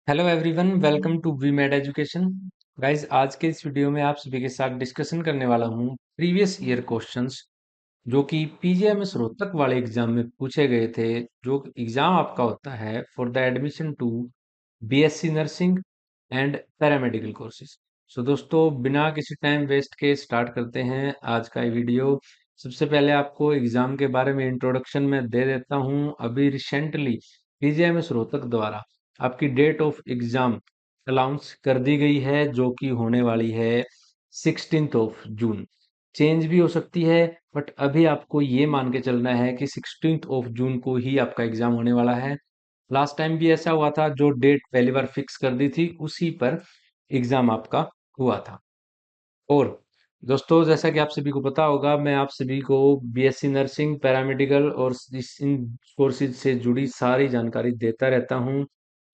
Hello everyone, welcome to We Made Education. Guys, आज के इस वीडियो में आप सभी के साथ डिस्कशन करने वाला हूँ प्रीवियस ईयर क्वेश्चंस जो कि पीजीएमएस रोहतक वाले एग्जाम में पूछे गए थे। जो एग्जाम आपका होता है for the admission to BSc nursing and paramedical courses. So दोस्तों, बिना किसी टाइम वेस्ट के स्टार्ट करते हैं आज का ये वीडियो। सबसे पहले आपको एग्जाम के बारे में इंट्रोडक्शन में दे देता हूँ। अभी रिसेंटली पीजीएमएस रोहतक द्वारा आपकी डेट ऑफ एग्जाम अनाउंस कर दी गई है, जो कि होने वाली है 16th ऑफ जून। चेंज भी हो सकती है, बट अभी आपको ये मान के चलना है कि 16th ऑफ जून को ही आपका एग्जाम होने वाला है। लास्ट टाइम भी ऐसा हुआ था, जो डेट पहली बार फिक्स कर दी थी उसी पर एग्जाम आपका हुआ था। और दोस्तों, जैसा कि आप सभी को पता होगा, मैं आप सभी को बीएससी नर्सिंग, पैरामेडिकल और इन कोर्सेज से जुड़ी सारी जानकारी देता रहता हूं।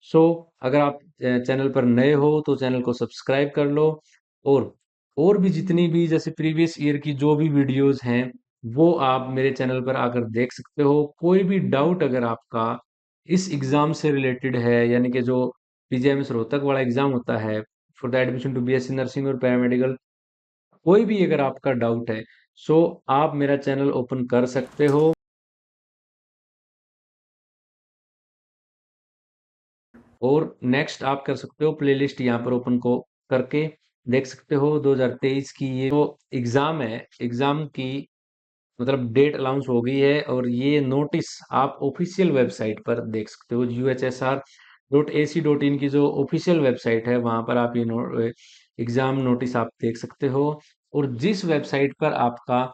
सो अगर आप चैनल पर नए हो तो चैनल को सब्सक्राइब कर लो। और और भी जितनी भी जैसे प्रीवियस ईयर की जो भी वीडियोस हैं वो आप मेरे चैनल पर आकर देख सकते हो। कोई भी डाउट अगर आपका इस एग्जाम से रिलेटेड है, यानी कि जो पीजीएमएस रोहतक वाला एग्जाम होता है for the admission to BSc nursing और पैरामेडिकल, कोई भी अगर आपका डाउट है सो आप मेरा चैनल ओपन कर सकते हो। और नेक्स्ट आप कर सकते हो प्लेलिस्ट यहाँ पर ओपन को करके देख सकते हो 2023 की ये जो एग्जाम है, एग्जाम की मतलब डेट अनाउंस हो गई है। और ये नोटिस आप ऑफिशियल वेबसाइट पर देख सकते हो, UHSR.AC.in की जो ऑफिशियल वेबसाइट है वहां पर आप ये एग्जाम नोटिस आप देख सकते हो। और जिस वेबसाइट पर आपका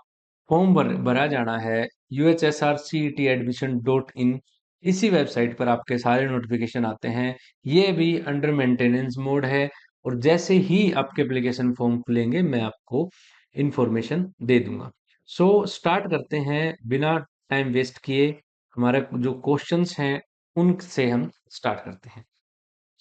फॉर्म भरा जाना है, UHSRCETadmission.in, इसी वेबसाइट पर आपके सारे नोटिफिकेशन आते हैं। ये भी अंडर मेंटेनेंस मोड है, और जैसे ही आपके एप्लीकेशन फॉर्म खुलेंगे मैं आपको इंफॉर्मेशन दे दूंगा। सो स्टार्ट करते हैं बिना टाइम वेस्ट किए। हमारे जो क्वेश्चंस हैं उनसे हम स्टार्ट करते हैं।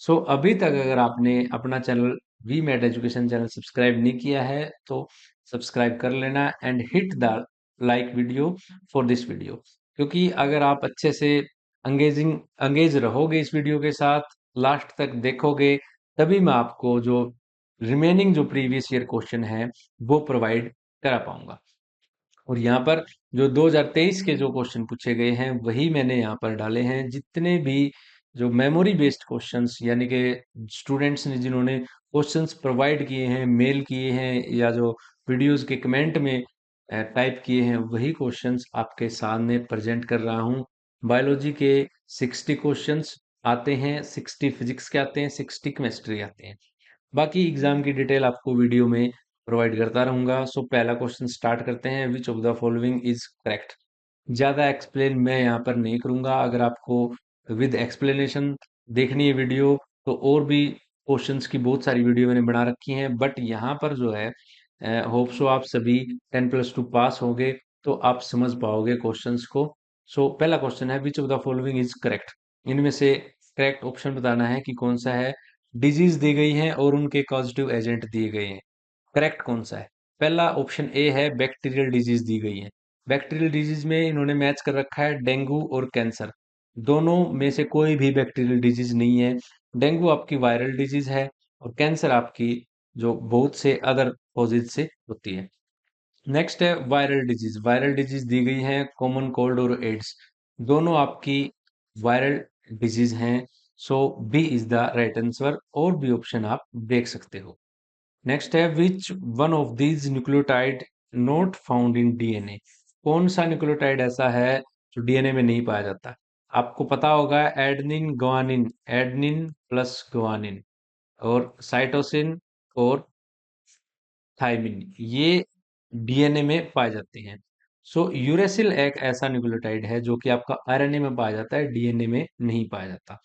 सो अभी तक अगर आपने अपना channel We Made Education channel subscribe नहीं किया है तो सब्सक्राइब कर लेना and hit the like video for this video. क्योंकि अगर आप अच्छे से अंगेज रहोगे इस वीडियो के साथ, लास्ट तक देखोगे, तभी मैं आपको जो रिमेनिंग जो प्रीवियस ईयर क्वेश्चन है वो प्रोवाइड करा पाऊंगा। और यहाँ पर जो 2023 के जो क्वेश्चन पूछे गए हैं वही मैंने यहाँ पर डाले हैं। जितने भी जो मेमोरी बेस्ड क्वेश्चंस, यानी कि स्टूडेंट्स ने जिन्होंने क्वेश्चंस प्रोवाइड किए हैं, मेल किए हैं, या जो वीडियोस के कमेंट में टाइप किए हैं, वही क्वेश्चंस आपके सामने प्रेजेंट कर रहा हूँ। बायोलॉजी के 60 क्वेश्चंस आते हैं, 60 फिजिक्स के आते हैं, 60 केमिस्ट्री आते हैं। बाकी एग्जाम की डिटेल आपको वीडियो में प्रोवाइड करता रहूंगा। सो पहला क्वेश्चन स्टार्ट करते हैं, which of the following is correct. ज्यादा एक्सप्लेन मैं यहाँ पर नहीं करूंगा। अगर आपको विद एक्सप्लेनेशन देखनी है वीडियो तो और भी क्वेश्चंस की बहुत सारी वीडियो मैंने बना रखी हैं, बट यहाँ पर जो है होप सो आप सभी 10+2 पास होगे तो आप समझ पाओगे क्वेश्चंस को। सो पहला क्वेश्चन है, which of the following is correct. इनमें से करेक्ट ऑप्शन बताना है कि कौन सा है। डिजीज दी गई है और उनके कॉजेटिव एजेंट दिए गए हैं, करेक्ट कौन सा है। पहला ऑप्शन ए है, बैक्टीरियल डिजीज दी गई है। बैक्टीरियल डिजीज में इन्होंने मैच कर रखा है डेंगू और कैंसर। दोनों में से कोई भी बैक्टीरियल डिजीज नहीं है। डेंगू आपकी वायरल डिजीज है और कैंसर आपकी जो बहुत से अदर कॉजेज से होती है। नेक्स्ट है वायरल डिजीज। वायरल डिजीज दी गई है कॉमन कोल्ड और एड्स, दोनों आपकी वायरल डिजीज हैं। So B is the right answer, और भी ऑप्शन आप देख सकते हो। नेक्स्ट है, which one of these nucleotide not found in DNA. कौन सा न्यूक्लियोटाइड ऐसा है जो डीएनए में नहीं पाया जाता। आपको पता होगा adenine guanine, adenine plus guanine, और साइटोसिन और थायमिन, ये डीएनए में पाए जाते हैं। सो यूरेसिल एक ऐसा न्यूक्लियोटाइड है जो कि आपका आरएनए में पाया जाता है, डीएनए में नहीं पाया जाता।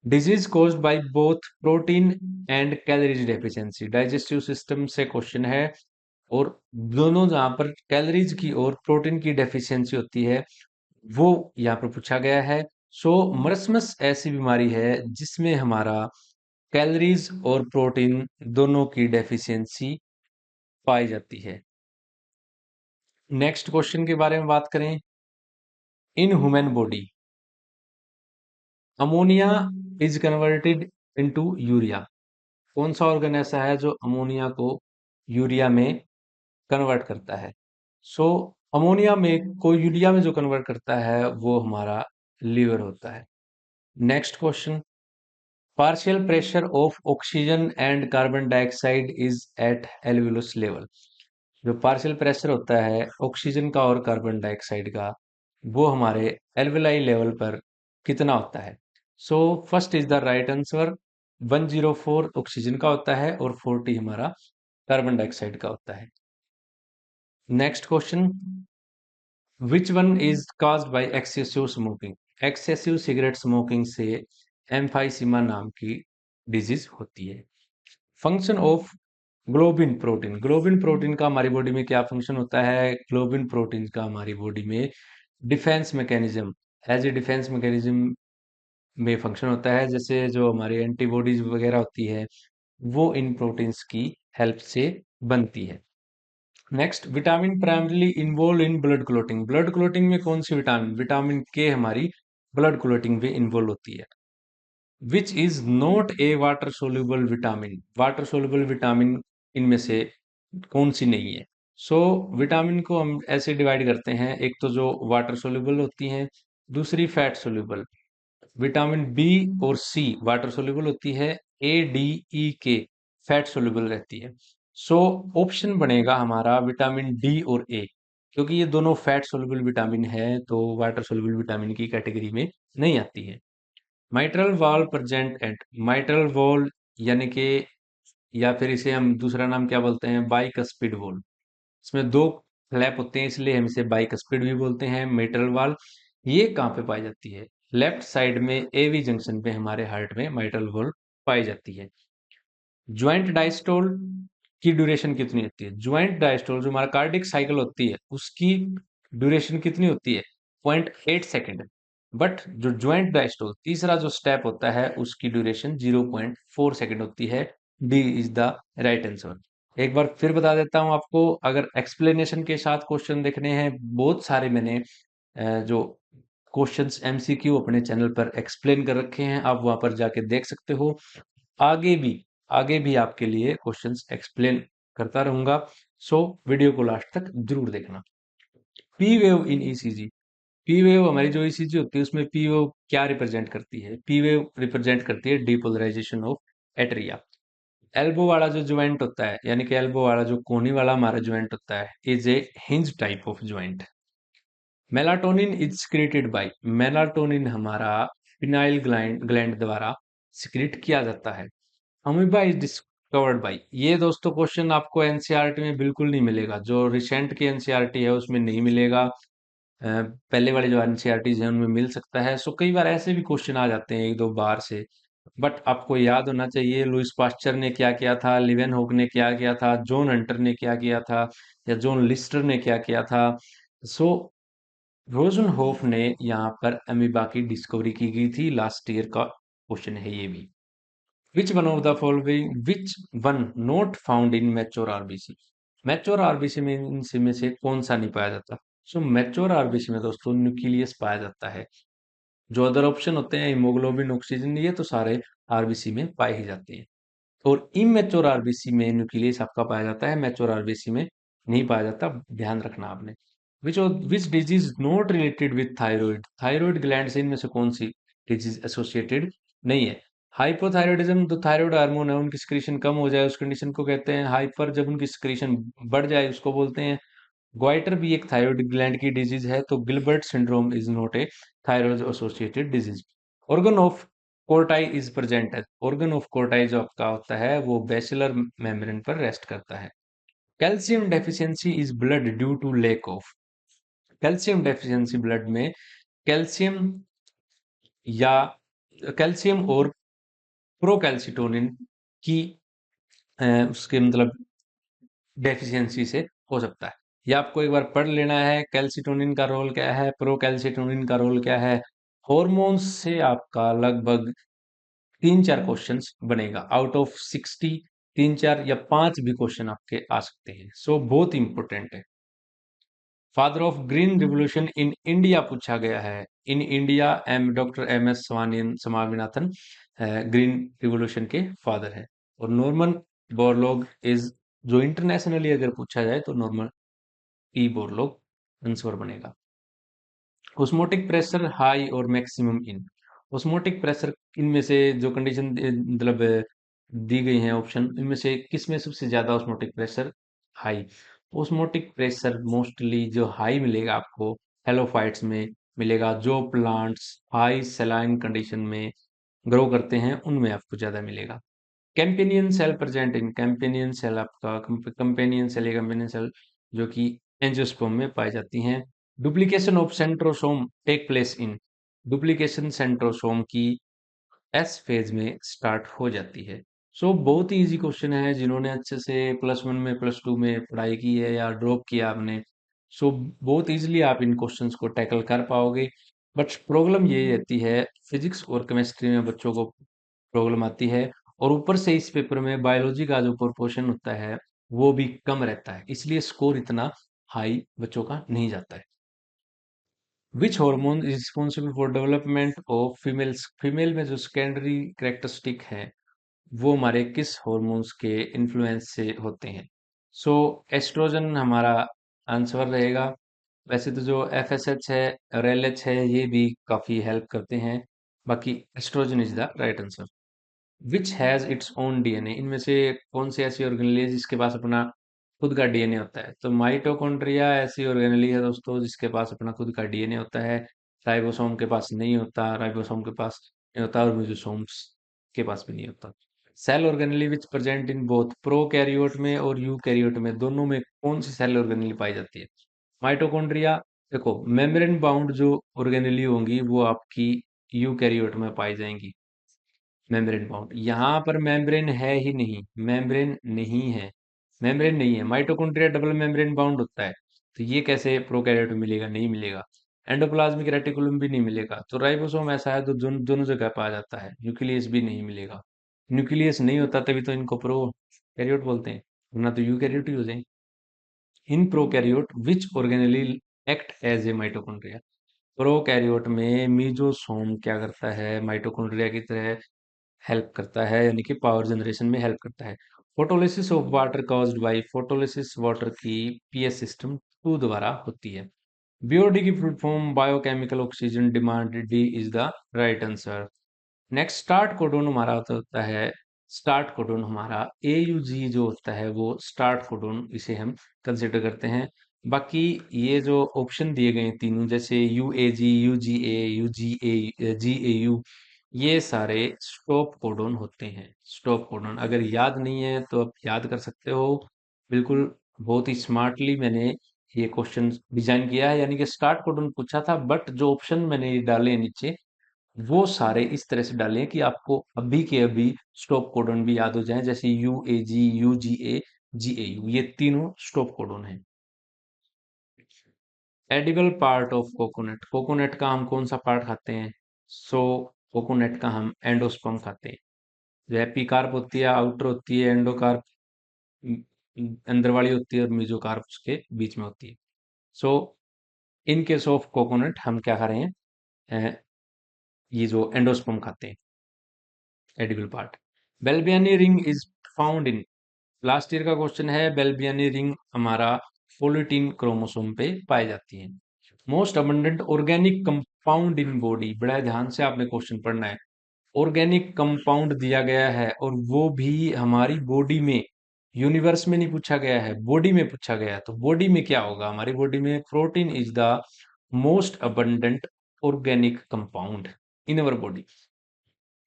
Disease caused by both protein and calories deficiency, digestive system से क्वेश्चन है। और दोनों जहां पर कैलोरीज की और प्रोटीन की डेफिशिएंसी होती है वो यहाँ पर पूछा गया है। सो मरस्मस ऐसी बीमारी है जिसमें हमारा कैलोरीज और प्रोटीन दोनों की डेफिशिएंसी पाई जाती है। नेक्स्ट क्वेश्चन के बारे में बात करें, in human body ammonia is converted into urea. कौन सा ऑर्गन ऐसा है जो अमोनिया को यूरिया में कन्वर्ट करता है? सो अमोनिया में को यूरिया में जो कन्वर्ट करता है वो हमारा लीवर होता है। Next question, partial pressure of oxygen and carbon dioxide is at alveolus level. जो पार्शियल प्रेशर होता है ऑक्सीजन का और कार्बन डाइऑक्साइड का, वो हमारे एल्विलाई लेवल पर कितना होता है? So first is the right answer, 104 oxygen का होता है और 40 हमारा कार्बन डाइऑक्साइड का होता है। Next question, which one is caused by excessive smoking? Excessive cigarette smoking से एम्फाइसीमा नाम की डिजीज होती है। Function of globin protein, globin protein का हमारी बॉडी में क्या फंक्शन होता है? ग्लोबिन प्रोटीन का हमारी बॉडी में defence mechanism, as a defence mechanism में फंक्शन होता है। जैसे जो हमारी एंटीबॉडीज वगैरह होती है वो इन प्रोटीन्स की हेल्प से बनती है। Next, vitamin primarily involve in blood clotting, blood clotting में कौन सी विटामिन? विटामिन के हमारी ब्लड क्लोटिंग में इन्वॉल्व होती है। Which is not A water soluble vitamin, water soluble vitamin इनमें से कौन सी नहीं है? सो विटामिन को हम ऐसे डिवाइड करते हैं, एक तो जो वाटर सोल्यूबल होती हैं, दूसरी फैट सोल्यूबल। विटामिन बी और सी वाटर सोल्यूबल होती है, ए डी ई के फैट सोल्यूबल रहती है। सो ऑप्शन बनेगा हमारा विटामिन डी और ए, क्योंकि ये दोनों फैट सोल्यूबल विटामिन है तो वाटर सोल्यूबल विटामिन की कैटेगरी में नहीं आती है। Mitral valve present at, mitral valve यानी कि, या फिर इसे हम दूसरा नाम क्या बोलते हैं, बाइकस्पिड वॉल। इसमें दो फ्लैप होते हैं इसलिए हम इसे बाइकस्पिड भी बोलते हैं। मिट्रल वाल ये कहाँ पे पाई जाती है? लेफ्ट साइड में एवी जंक्शन पे हमारे हार्ट में मिट्रल वॉल पाई जाती है। ज्वाइंट डायस्टोल की ड्यूरेशन कितनी होती है? ज्वाइंट डायस्टोल जो हमारा कार्डिक साइकिल होती है उसकी ड्यूरेशन कितनी होती है? 0.8 सेकेंड। बट जो ज्वाइंट डायस्टोल तीसरा जो स्टेप होता है उसकी ड्यूरेशन 0.4 सेकेंड होती है। D is the right answer. एक बार फिर बता देता हूं आपको, अगर एक्सप्लेनेशन के साथ क्वेश्चन देखने हैं, बहुत सारे मैंने जो क्वेश्चंस एमसीक्यू अपने चैनल पर एक्सप्लेन कर रखे हैं, आप वहां पर जाके देख सकते हो। आगे भी आगे भी आपके लिए क्वेश्चंस एक्सप्लेन करता रहूंगा। सो वीडियो को लास्ट तक जरूर देखना। P wave in ECG, P wave हमारी जो ईसीजी होती है उसमें पी वेव क्या रिप्रेजेंट करती है? पी वेव रिप्रेजेंट करती है डीपोलराइजेशन ऑफ एट्रिया। एल्बो वाला जो ज्वाइंट होता है, यानी कि एल्बो वाला जो कोनी वाला हमारा ज्वाइंट होता है, is a hinge type of joint. Melatonin is secreted by, melatonin हमारा पिनाइल ग्लैंड ग्लैंड द्वारा सिक्रेट किया जाता है। अमीबा इज डिस्कवर्ड बाय, ये दोस्तों क्वेश्चन आपको एनसीईआरटी में बिल्कुल नहीं मिलेगा, जो रिसेंट की एनसीईआरटी है उसमें नहीं मिलेगा। पहले वाले जो एनसीईआरटीज हैं उनमें मिल सकता है। सो कई बार ऐसे भी क्वेश्चन आ जाते हैं एक दो बार से, बट आपको याद होना चाहिए लुइस पास्चर ने क्या किया था, लिवेनहोक ने क्या किया था, जॉन हंटर ने क्या किया था, या जॉन लिस्टर ने क्या किया था। सो रोजनहोफ ने यहाँ पर अमीबा की डिस्कवरी की गई थी, लास्ट ईयर का क्वेश्चन है ये भी। विच one of the following, which one not found in mature RBC, mature RBC में इनसे में से कौन सा नहीं पाया जाता? सो मैच्योर आरबीसी में दोस्तों न्यूक्लियस पाया जाता है। जो अदर ऑप्शन होते हैं हीमोग्लोबिन, ऑक्सीजन, ये तो सारे आरबीसी में पाए ही जाते हैं। और इमेच्योर आरबीसी में न्यूक्लियस आपका पाया जाता है, मैच्योर आरबीसी में नहीं पाया जाता, ध्यान रखना आपने। Which disease not related with thyroid, thyroid gland से इनमें से कौन सी डिजीज एसोसिएटेड नहीं है? हाइपोथायराइडिज्म, जो थायराइड हार्मोन है उनकी सिक्रीशन कम हो जाए उस कंडीशन को कहते हैं हाइपर, जब उनकी सिक्रीशन बढ़ जाए उसको बोलते हैं ग्वाइटर, भी एक थायराइड ग्लैंड की डिजीज है। तो Gilbert syndrome is not a thyroid associated disease. Organ of Corti is present है, ऑर्गन ऑफ कोर्टाई जो आपका होता है वो बेसिलर मेम्ब्रेन पर रेस्ट करता है। Calcium deficiency is blood due to lack of, calcium deficiency blood में कैल्शियम या कैल्शियम और प्रोकैल्सिटोनिन की उसके मतलब डेफिशिएंसी से हो सकता है। ये आपको एक बार पढ़ लेना है, कैल्सिटोनिन का रोल क्या है, प्रोकैल्सिटोनिन का रोल क्या है। हॉर्मोन्स से आपका लगभग 3-4 क्वेश्चंस बनेगा, आउट ऑफ 60 3-4 या 5 भी क्वेश्चन आपके आ सकते हैं। सो बहुत इंपॉर्टेंट है। Father of green revolution in India पूछा गया है। In India doctor M S Swaminathan green revolution के फादर है। और नॉर्मन बोरलॉग इज, जो इंटरनेशनली अगर पूछा जाए तो नॉर्मन ई बोरलॉग आंसर बनेगा। ऑस्मोटिक प्रेशर हाई और मैक्सिमम इन, ऑस्मोटिक प्रेशर इनमें से जो कंडीशन मतलब दी गई है ऑप्शन, इनमें से किस में सबसे ज्यादा osmotic pressure high? Osmotic pressure mostly जो हाई मिलेगा आपको हेलोफाइट्स में मिलेगा, जो प्लांट्स हाई सलाइन कंडीशन में ग्रो करते हैं उनमें आपको ज्यादा मिलेगा। Companion cell present in, companion cell आपका कंपेनियन सेल या कंपेनियन सेल जो कि एंजियोस्पर्म में पाई जाती हैं। Duplication of centrosome take place in, duplication centrosome की एस फेज में स्टार्ट हो जाती है। सो बहुत ही इजी क्वेश्चन है, जिन्होंने अच्छे से +1 में +2 में पढ़ाई की है या ड्रॉप किया आपने, सो बहुत इजीली आप इन क्वेश्चंस को टैकल कर पाओगे। बट प्रॉब्लम ये रहती है, फिजिक्स और केमिस्ट्री में बच्चों को प्रॉब्लम आती है, और ऊपर से इस पेपर में बायोलॉजी का जो प्रोपोर्शन होता है वो भी कम रहता है, इसलिए स्कोर इतना हाई बच्चों का नहीं जाता है। Which hormone is responsible for development of females, female में जो सेकेंडरी कैरेक्टरिस्टिक है वो हमारे किस हॉर्मोन्स के इन्फ्लुएंस से होते हैं? सो एस्ट्रोजन हमारा आंसर रहेगा। वैसे तो जो एफएसएच है और एलएच है ये भी काफी हेल्प करते हैं, बाकी oestrogen is the right answer. Which has its own DNA, इनमें से कौन सी ऐसी ऑर्गेनेल है जिसके पास अपना खुद का डीएनए होता है? तो माइटोकॉन्ड्रिया ऐसी ऑर्गेनेली है दोस्तों जिसके पास अपना खुद का डीएनए होता है। राइबोसोम के पास नहीं होता, राइबोसोम के पास नहीं होता, और म्यूजिसोम्स के पास भी नहीं होता। Cell organelle which present in both prokaryote में और यूकैरियोट में, दोनों में कौन सी सेल ऑर्गेनेली पाई जाती है? माइटोकॉन्ड्रिया, देखो मेम्ब्रेन बाउंड जो ऑर्गेनेली होंगी वो आपकी यूकैरियोट में पाई जाएंगी। मेम्ब्रेन बाउंड, यहाँ पर मेम्ब्रेन है ही नहीं, मेम्ब्रेन नहीं है, मेम्ब्रेन नहीं है। माइटोकॉन्ड्रिया डबल मेम्ब्रेन बाउंड होता है, तो ये कैसे प्रोकैरियोट में मिलेगा? नहीं मिलेगा। एंडोप्लाज्मिक रेटिकुलम भी नहीं मिलेगा। तो राइबोसोम ऐसा है तो दोनों जगह पाया जाता है। न्यूक्लियस भी नहीं मिलेगा, न्यूक्लियस नहीं होता तभी तो इनको प्रोकैरियोट बोलते हैं, वरना तो यूकैरियोट ही हो जाए। In prokaryote which organelle act as a mitochondria, prokaryote में मीजोसोम क्या करता है? माइटोकॉन्ड्रिया की तरह हेल्प करता है, यानी कि पावर जनरेशन में हेल्प करता है। Photolysis of water caused by, photolysis water की पीएच सिस्टम 2 द्वारा होती है। बीओडी की full form biochemical oxygen demand, D is the right answer. Next start codon हमारा होता है, स्टार्ट कोडोन हमारा AUG जो होता है वो स्टार्ट कोडोन, इसे हम कंसिडर करते हैं। बाकी ये जो ऑप्शन दिए गए हैं तीनों, जैसे UAG, UGA, UGA, GAU, ये सारे स्टॉप कोडोन होते हैं। स्टॉप कोडोन अगर याद नहीं है तो आप याद कर सकते हो। बिल्कुल बहुत ही स्मार्टली मैंने ये क्वेश्चन डिजाइन किया है, यानी कि स्टार्ट कोडोन पूछा था, बट जो ऑप्शन मैंने डाले हैं नीचे वो सारे इस तरह से डाले हैं कि आपको अभी के अभी स्टॉप कोडन भी याद हो जाए, जैसे UAG, UGA, GAU, ये तीनों स्टॉप कोडन हैं। Edible part of coconut, coconut का हम कौन सा पार्ट खाते हैं? सो कोकोनट का हम एंडोस्पर्म खाते हैं। जो एपीकार्प होती है आउटर होती है, एंडोकार्प अंदर वाली होती है, और मेसोकार्प उसके बीच में होती है। सो इन केस ऑफ कोकोनट हम क्या खा रहे हैं? अ, ये जो एंडोस्पर्म खाते हैं, edible part. Balbiani ring is found in, last year का क्वेश्चन है। बेल्बियानी रिंग हमारा फोलिटीन क्रोमोसोम पे पाई जाती है। Most abundant organic compound in body, बड़ा ध्यान से आपने क्वेश्चन पढ़ना है। ऑर्गेनिक कंपाउंड दिया गया है और वो भी हमारी बॉडी में, यूनिवर्स में नहीं पूछा गया है, बॉडी में पूछा गया है। तो बॉडी में क्या होगा? हमारी बॉडी में protein is the most abundant organic compound in our body.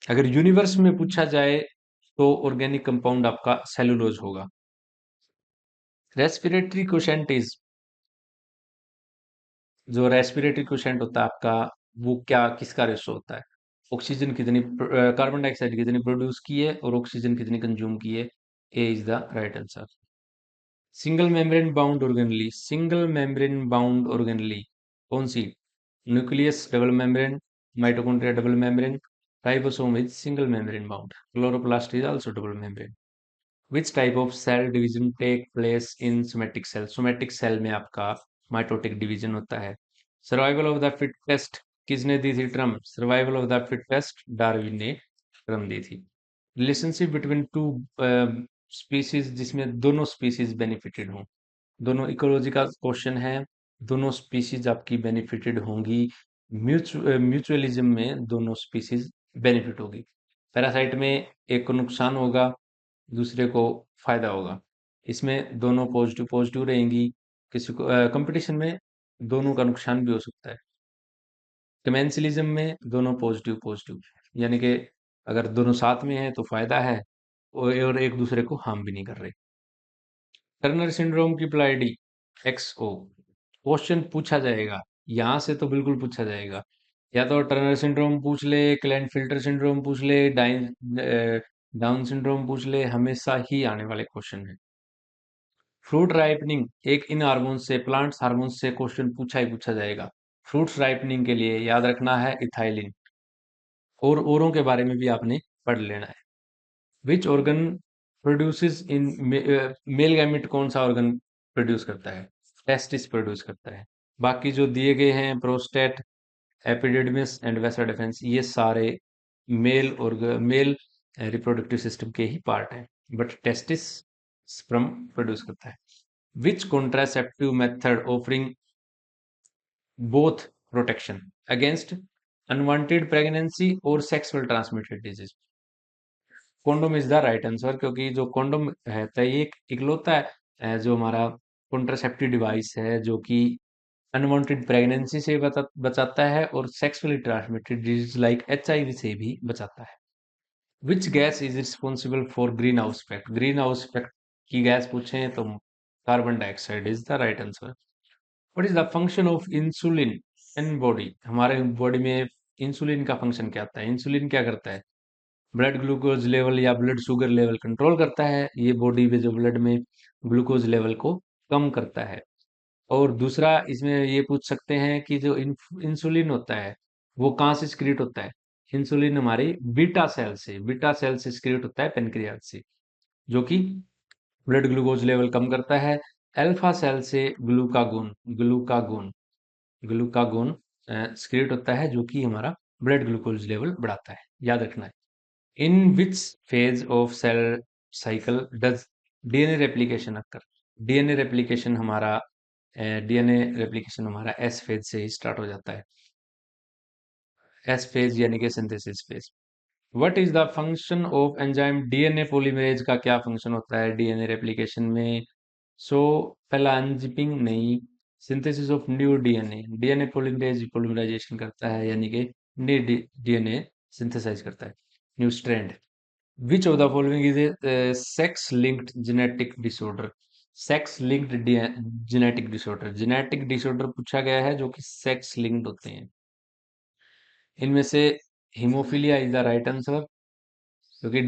अगर यूनिवर्स में पूछा जाए तो ऑर्गेनिक कंपाउंड आपका सेलुलोज होगा। रेस्पिरेटरी क्वोशेंट इज, जो रेस्पिरेटरी क्वोशेंट होता है आपका, वो क्या किसका रेशो होता है? ऑक्सीजन कितनी, कार्बन डाइऑक्साइड कितनी प्रोड्यूस की है और ऑक्सीजन कितनी कंज्यूम की है? A is the right answer. Single membrane bound organelle, single membrane bound organelle कौन सी? Nucleus double membrane, mitochondria double membrane, ribosome is single membrane bound, chloroplast is also double membrane. Which type of cell division take place in somatic cell? Somatic cell में आपका mitotic division होता है। Survival of the fittest किसने दी थी term? Survival of the fittest Darwin ने term दी थी। Relationship between two species जिसमें दोनों स्पीसीज बेनिफिटेड हों, दोनों इकोलॉजी का क्वेश्चन है, दोनों स्पीसीज आपकी बेनिफिटेड होंगी। म्यूचुअलिज्म में दोनों स्पीसीज बेनिफिट होगी। पैरासाइट में एक को नुकसान होगा, दूसरे को फायदा होगा। इसमें दोनों पॉजिटिव पॉजिटिव रहेंगी। किसी को कंपटीशन में दोनों का नुकसान भी हो सकता है। कमेंसलिज्म में दोनों पॉजिटिव पॉजिटिव, यानी कि अगर दोनों साथ में हैं तो फायदा है और एक दूसरे को हार्म भी नहीं कर रहे। टर्नर सिंड्रोम की प्लाइडी XO क्वेश्चन पूछा जाएगा, यहां से तो बिल्कुल पूछा जाएगा। या तो टर्नर सिंड्रोम पूछ ले, क्लेनफिल्टर सिंड्रोम पूछ ले, डाउन सिंड्रोम पूछ ले, हमेशा ही आने वाले क्वेश्चन है। फ्रूट राइपनिंग एक इन हार्मोन से, प्लांट्स हार्मोन से क्वेश्चन पूछा ही पूछा जाएगा। फ्रूट्स राइपनिंग के लिए याद रखना है इथाइलिन, और औरों के बारे में भी आपने पढ़ लेना है। Which organ produces in male gamete कौन सा ऑर्गन प्रोड्यूस करता है? टेस्टिस प्रोड्यूस करता है। बाकी जो दिए गए हैं prostate, epididymis and vas deferens, ये सारे मेल रिप्रोडक्टिव सिस्टम के ही पार्ट हैं, बट टेस्टिस स्पर्म प्रोड्यूस करता है। Which contraceptive method offering both protection against unwanted pregnancy और sexual transmitted disease? Condom is the right answer, क्योंकि जो कॉन्डोम है तो ये एक इकलौता है जो हमारा कॉन्ट्रासेप्टिव डिवाइस है जो कि अनवांटेड प्रेगनेंसी से बचाता है और sexually transmitted disease like HIV से भी बचाता है। Which gas is responsible for green house effect? Green house effect की गैस पूछें तो carbon dioxide is the right answer. What is the function of insulin in body? हमारे body में insulin का फंक्शन क्या होता है? इंसुलिन क्या करता है? ब्लड ग्लूकोज लेवल या ब्लड शुगर लेवल कंट्रोल करता है। ये बॉडी में जो ब्लड में ग्लूकोज लेवल को कम करता है। और दूसरा इसमें ये पूछ सकते हैं कि जो इंसुलिन होता है वो कहाँ से सिक्रीट होता है? इंसुलिन हमारी बीटा सेल से सिक्रीट होता है, पेनक्रियाज से, जो कि ब्लड ग्लूकोज लेवल कम करता है। अल्फा सेल से ग्लूकागोन ग्लूकागोन ग्लूकागोन सिक्रीट होता है, जो कि हमारा ब्लड ग्लूकोज लेवल बढ़ाता है। याद रखना है। In which phase of cell cycle does DNA replication occur? DNA replication हमारा DNA replication हमारा S फेज से ही स्टार्ट हो जाता है। S फेज यानी कि synthesis phase. What is the function of enzyme? DNA polymerase का क्या फंक्शन होता है डीएनए रेप्लिकेशन में? सो पहला अनजिपिंग नहीं, synthesis of new DNA. DNA polymerase polymerization करता है, यानी कि न्यू डीएनए सिंथेसाइज करता है, new strand. Which of the following is a sex-linked genetic disorder? Sex linked genetic disorder, genetic disorder पूछा गया है जो कि सेक्स लिंक्ड होते हैं। इनमें से haemophilia is the right answer, क्योंकि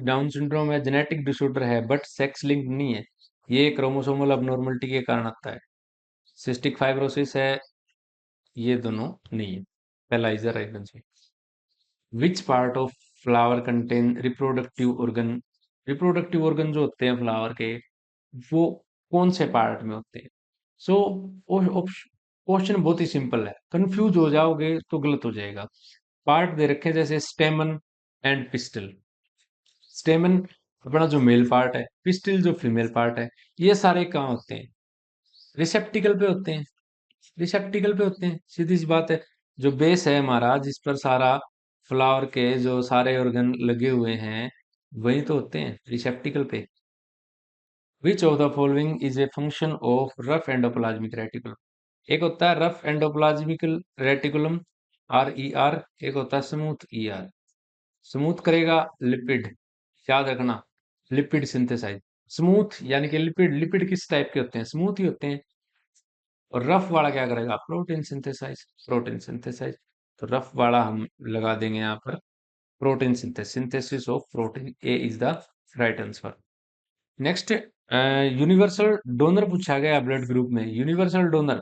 डाउन सिंड्रोम है, जेनेटिक डिसऑर्डर है बट सेक्स लिंक्ड नहीं है। ये क्रोमोसोमल अबनॉर्मलिटी के कारण आता है। सिस्टिक फाइब्रोसिस है, ये दोनों नहीं है। पहला is the right answer. Which part of flower contain reproductive organ? Reproductive organ जो होते हैं फ्लावर के, वो कौन से पार्ट में होते हैं? सो क्वेश्चन बहुत ही सिंपल है, कंफ्यूज हो जाओगे तो गलत हो जाएगा। पार्ट दे रखे जैसे स्टेमन एंड पिस्टल। स्टेमन अपना जो मेल पार्ट है, पिस्टल जो फीमेल पार्ट है, ये सारे कहाँ होते हैं? रिसेप्टिकल पे होते हैं। रिसेप्टिकल पे होते हैं, सीधी सी बात है। जो बेस है हमारा, जिस पर सारा फ्लावर के जो सारे ऑर्गन लगे हुए हैं, वही तो होते हैं रिसेप्टिकल पे। Which of the following is a function of rough endoplasmic reticulum? एक होता है रफ एंडोप्लाज्मिकल रेटिकुलम, RER, एक होता है स्मूथ ER। स्मूथ करेगा लिपिड, याद रखना, लिपिड सिंथेसाइज। स्मूथ यानी कि लिपिड, लिपिड किस टाइप के होते हैं? स्मूथ ही होते हैं। और रफ वाला क्या करेगा? Protein synthesise, protein synthesise. तो रफ वाला हम लगा देंगे यहाँ पर protein synthesis, synthesis of protein, A is the right answer. Next, universal donor पूछा गया ब्लड ग्रुप में। Universal donor,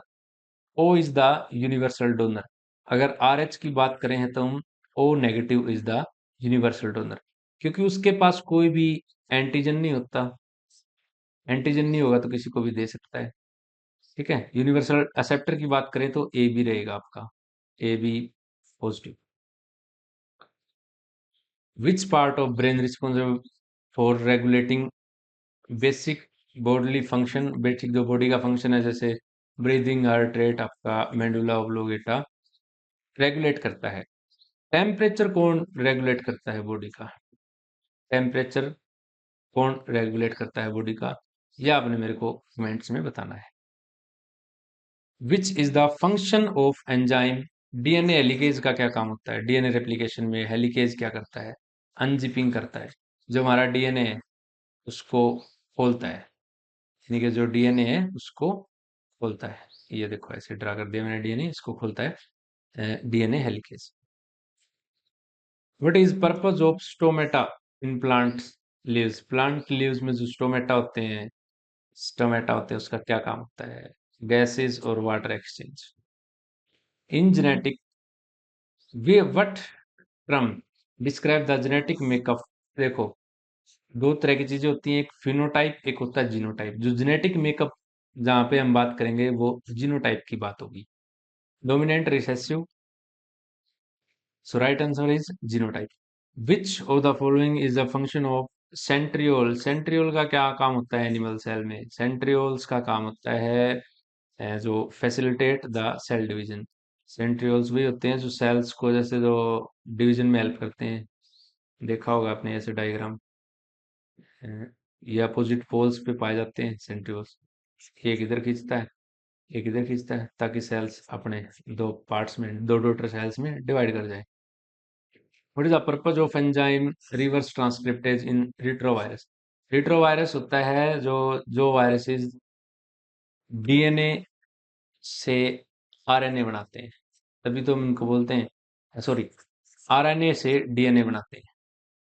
O is the universal donor. अगर RH की बात करें हैं तो हम O negative is the universal donor, क्योंकि उसके पास कोई भी एंटीजन नहीं होता। एंटीजन नहीं होगा तो किसी को भी दे सकता है। ठीक है। यूनिवर्सल एक्सेप्टर की बात करें तो ए बी रहेगा आपका, A B positive. Which part of brain responsible for regulating basic bodily function, basic जो बॉडी का फंक्शन है जैसे ब्रीदिंग, हार्ट रेट, आपका मेडुला ऑब्लोंगेटा रेगुलेट करता है। टेम्परेचर कौन रेगुलेट करता है बॉडी का? टेम्परेचर कौन रेगुलेट करता है बॉडी का, यह आपने मेरे को कमेंट्स में बताना है। Which is the function of enzyme, DNA helicase का क्या काम होता है? डीएनए रेप्लिकेशन में हेलिकेज क्या करता है? अनजिपिंग करता है। जो हमारा डीएनए है उसको खोलता है, यानी कि जो डीएनए है उसको खोलता है। ये देखो ऐसे ड्रा कर दिया मैंने, डीएनए इसको खोलता है DNA helicase. What is purpose of stomata in plant leaves? Plant leaves में जो स्टोमेटा होते हैं, स्टोमेटा होते हैं, उसका क्या काम होता है? गैसेस और water exchange. In genetic way what term describe the genetic makeup? देखो, दो तरह की चीजें होती हैं, एक फिनोटाइप, एक होता है जीनोटाइप। जो जेनेटिक मेकअप जहां पे हम बात करेंगे वो जीनोटाइप की बात होगी। Dominant, recessive, so right answer is genotype. Which of the following is the function of centriole? Centriole का क्या काम होता है एनिमल सेल में? सेंट्रियोल्स का काम होता है जो facilitate the cell division. Centrioles वही होते हैं जो सेल्स को जैसे जो डिवीजन में हेल्प करते हैं। देखा होगा आपने ऐसे डायग्राम, ये अपोजिट पोल्स पे पाए जाते हैं सेंट्रियोल्स। एक इधर खींचता है, एक इधर खींचता है, ताकि सेल्स अपने दो पार्ट्स में, दो डॉटर सेल्स में डिवाइड कर जाए। What is the purpose of enzyme reverse transcriptase in retrovirus? Retrovirus होता है जो वायरसेस डीएनए से आरएनए बनाते हैं, तभी तो हम इनको बोलते हैं, सॉरी, आरएनए से डीएनए बनाते हैं,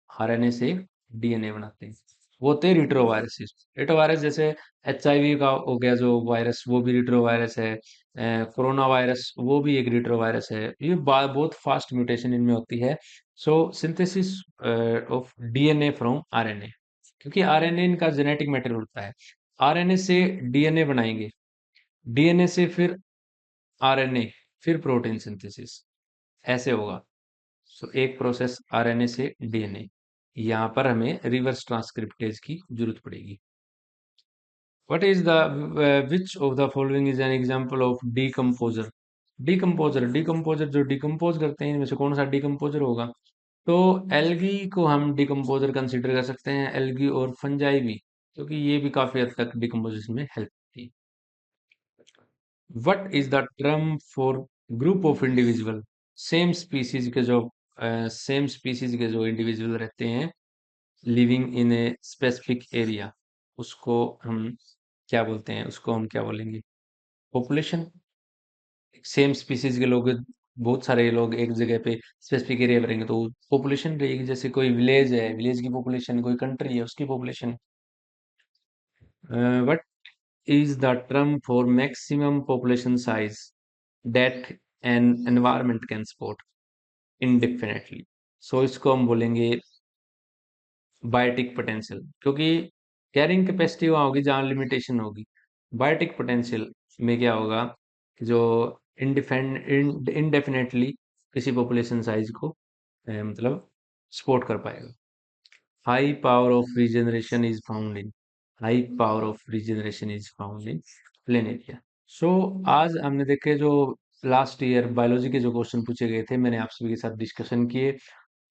आरएनए से डीएनए बनाते हैं, वो होते हैं रिट्रोवायरसेस। रिट्रोवायरस जैसे एचआईवी का हो गया जो वायरस, वो भी रिट्रोवायरस है। कोरोना वायरस वो भी एक रिट्रोवायरस है। ये बहुत फास्ट म्यूटेशन इनमें होती है। So synthesis of DNA from RNA, क्योंकि आरएनए इनका जेनेटिक मैटर होता है। आरएनए से डीएनए बनाएंगे, डीएनए से फिर आरएनए, फिर प्रोटीन सिंथेसिस, ऐसे होगा। सो एक प्रोसेस आरएनए से डीएनए, यहाँ पर हमें रिवर्स ट्रांसक्रिप्टेज की जरूरत पड़ेगी। What is the which of the following is an example of decomposer? Decomposer, decomposer जो डिकम्पोज करते हैं, इनमें से कौन सा डीकम्पोजर होगा? तो एल्गी को हम डिकम्पोजर कंसिडर कर सकते हैं, एल्गी और फंजाई भी, क्योंकि ये भी काफी हद तक डिकम्पोजिशन में हेल्प करती है। What is the term for group of individual, same species के जो सेम स्पीसीज के जो इंडिविजुअल रहते हैं living in a specific area, उसको हम क्या बोलते हैं? उसको हम क्या बोलेंगे? पॉपुलेशन। सेम स्पीसीज के लोग, बहुत सारे लोग एक जगह पे स्पेसिफिक एरिया में रहेंगे तो पॉपुलेशन रहेगी। जैसे कोई विलेज है, विलेज की पॉपुलेशन, कोई कंट्री है उसकी population. What is the term for maximum population size that an environment can support indefinitely? So इसको हम बोलेंगे बायोटिक पोटेंशियल, क्योंकि कैरिंग कैपेसिटी वहाँ होगी जहाँ लिमिटेशन होगी। बायोटिक पोटेंशियल में क्या होगा कि जो इनडेफिनेटली किसी पॉपुलेशन साइज को मतलब सपोर्ट कर पाएगा। High power of regeneration is found in, high power of regeneration is found in plain area. So आज हमने देखे जो लास्ट ईयर बायोलॉजी के जो क्वेश्चन पूछे गए थे, मैंने आप सभी के साथ डिस्कशन किए।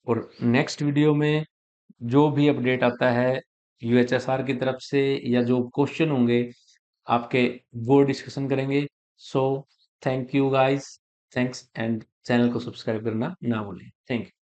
और नेक्स्ट वीडियो में जो भी अपडेट आता है यूएचएसआर की तरफ से या जो क्वेश्चन होंगे आपके, वो डिस्कशन करेंगे। So thank you guys, thanks, and channel को सब्सक्राइब करना ना भूलें। Thank you.